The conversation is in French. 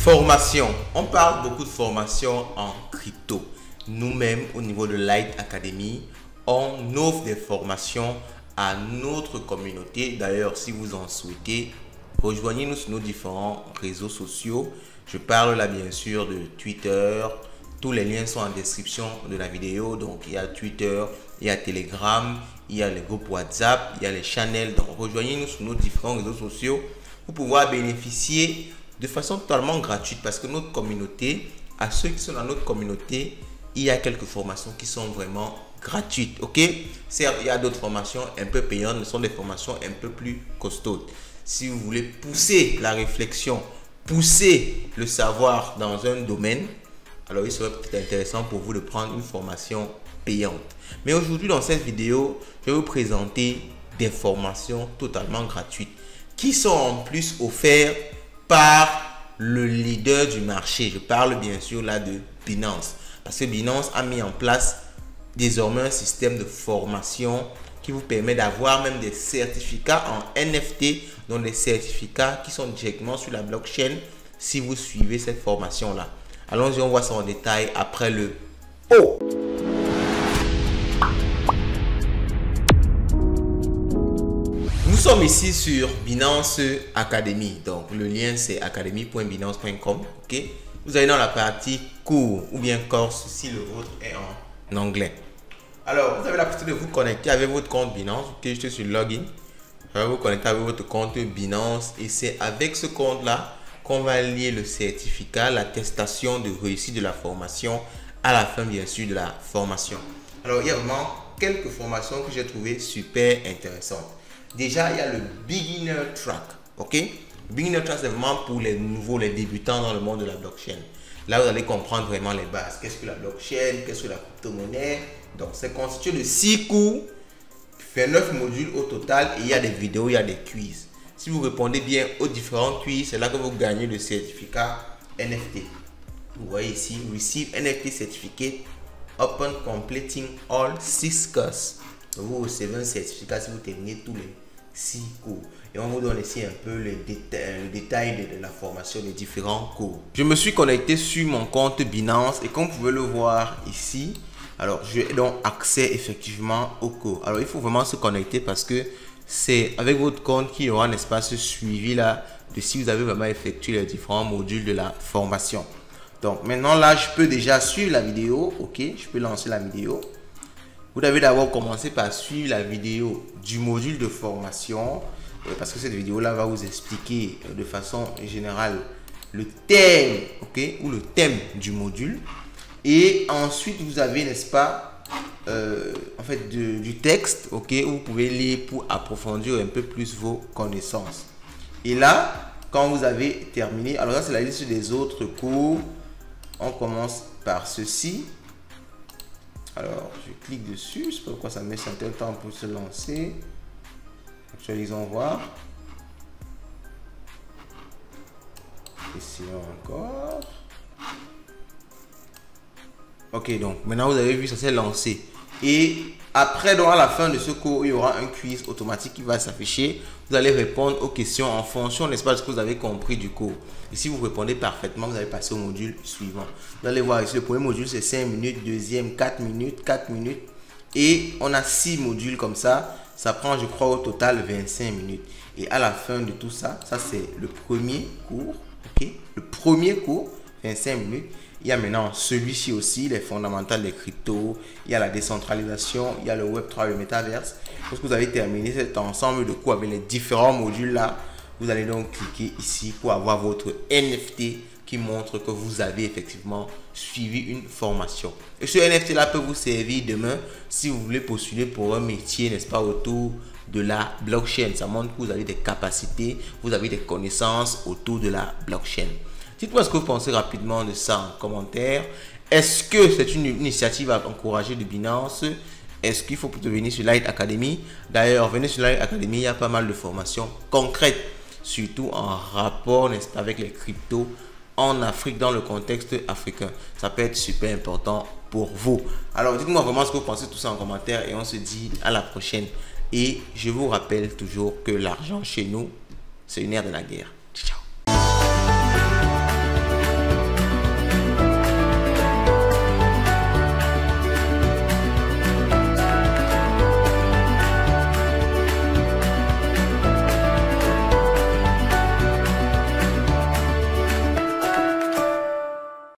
Formation. On parle beaucoup de formation en crypto. Nous-mêmes, au niveau de Light Academy, on offre des formations à notre communauté. D'ailleurs, si vous en souhaitez, rejoignez-nous sur nos différents réseaux sociaux. Je parle là bien sûr de Twitter. Tous les liens sont en description de la vidéo. Donc, il y a Twitter, il y a Telegram, il y a les groupes WhatsApp, il y a les channels. Donc, rejoignez-nous sur nos différents réseaux sociaux pour pouvoir bénéficier de façon totalement gratuite, parce que notre communauté, à ceux qui sont dans notre communauté, il y a quelques formations qui sont vraiment gratuites. Ok, certes, il y a d'autres formations un peu payantes, mais ce sont des formations un peu plus costaudes. Si vous voulez pousser la réflexion, pousser le savoir dans un domaine, alors il serait peut-être intéressant pour vous de prendre une formation payante. Mais aujourd'hui, dans cette vidéo, je vais vous présenter des formations totalement gratuites qui sont en plus offertes par le leader du marché. Je parle bien sûr là de Binance, parce que Binance a mis en place désormais un système de formation qui vous permet d'avoir même des certificats en NFT, donc des certificats qui sont directement sur la blockchain si vous suivez cette formation là. Allons-y, on voit ça en détail après le O. Nous sommes ici sur Binance Academy. Donc, le lien c'est academy.binance.com. Ok, vous allez dans la partie cours ou bien course si le vôtre est en anglais. Alors, vous avez la possibilité de vous connecter avec votre compte Binance. Ok, je suis sur login. Vous allez vous connecter avec votre compte Binance et c'est avec ce compte-là qu'on va lier le certificat, l'attestation de réussite de la formation à la fin, bien sûr, de la formation. Alors, il y a vraiment quelques formations que j'ai trouvées super intéressantes. Déjà, il y a le Beginner Track. Ok, Beginner Track, c'est vraiment pour les nouveaux, les débutants dans le monde de la blockchain. Là, vous allez comprendre vraiment les bases. Qu'est-ce que la blockchain? Qu'est-ce que la crypto-monnaie? Donc, c'est constitué de 6 cours, fait 9 modules au total et il y a des vidéos, il y a des quiz. Si vous répondez bien aux différents quiz, c'est là que vous gagnez le certificat NFT. Vous voyez ici, Receive NFT Certificate upon completing all 6 courses. Vous recevez un certificat si vous terminez tous les 6 cours. Et on vous donne ici un peu le détail de la formation des différents cours. Je me suis connecté sur mon compte Binance et comme vous pouvez le voir ici, alors j'ai donc accès effectivement au cours. Alors il faut vraiment se connecter parce que c'est avec votre compte qu'il y aura un espace suivi là de si vous avez vraiment effectué les différents modules de la formation. Donc maintenant là, je peux déjà suivre la vidéo. Ok, je peux lancer la vidéo. Vous devez d'abord commencer par suivre la vidéo du module de formation parce que cette vidéo là va vous expliquer de façon générale le thème, ok, ou le thème du module. Et ensuite vous avez, n'est-ce pas, en fait du texte, ok, où vous pouvez lire pour approfondir un peu plus vos connaissances. Et là, quand vous avez terminé, alors là c'est la liste des autres cours. On commence par ceci. Alors je clique dessus, je sais pas pourquoi ça met un certain temps pour se lancer. Actualisons voir. Essayons encore. Ok, donc maintenant vous avez vu, ça s'est lancé. Et après, donc à la fin de ce cours, il y aura un quiz automatique qui va s'afficher. Vous allez répondre aux questions en fonction, n'est-ce pas, de ce que vous avez compris du cours. Et si vous répondez parfaitement, vous allez passer au module suivant. Vous allez voir ici, le premier module c'est 5 minutes, deuxième 4 minutes, 4 minutes. Et on a 6 modules comme ça. Ça prend, je crois, au total 25 minutes. Et à la fin de tout ça, ça c'est le premier cours. Ok, le premier cours, 25 minutes. Il y a maintenant celui-ci aussi, les fondamentales des cryptos, il y a la décentralisation, il y a le Web3, le Metaverse. Lorsque vous avez terminé cet ensemble de cours avec les différents modules là, vous allez donc cliquer ici pour avoir votre NFT qui montre que vous avez effectivement suivi une formation. Et ce NFT là peut vous servir demain si vous voulez postuler pour un métier, n'est-ce pas, autour de la blockchain. Ça montre que vous avez des capacités, vous avez des connaissances autour de la blockchain. Dites-moi ce que vous pensez rapidement de ça en commentaire. Est-ce que c'est une initiative à encourager de Binance? Est-ce qu'il faut plutôt venir sur Light Academy? D'ailleurs, venez sur Light Academy, il y a pas mal de formations concrètes, surtout en rapport, n'est-ce pas, avec les cryptos en Afrique, dans le contexte africain. Ça peut être super important pour vous. Alors, dites-moi vraiment ce que vous pensez de tout ça en commentaire et on se dit à la prochaine. Et je vous rappelle toujours que l'argent chez nous, c'est une ère de la guerre.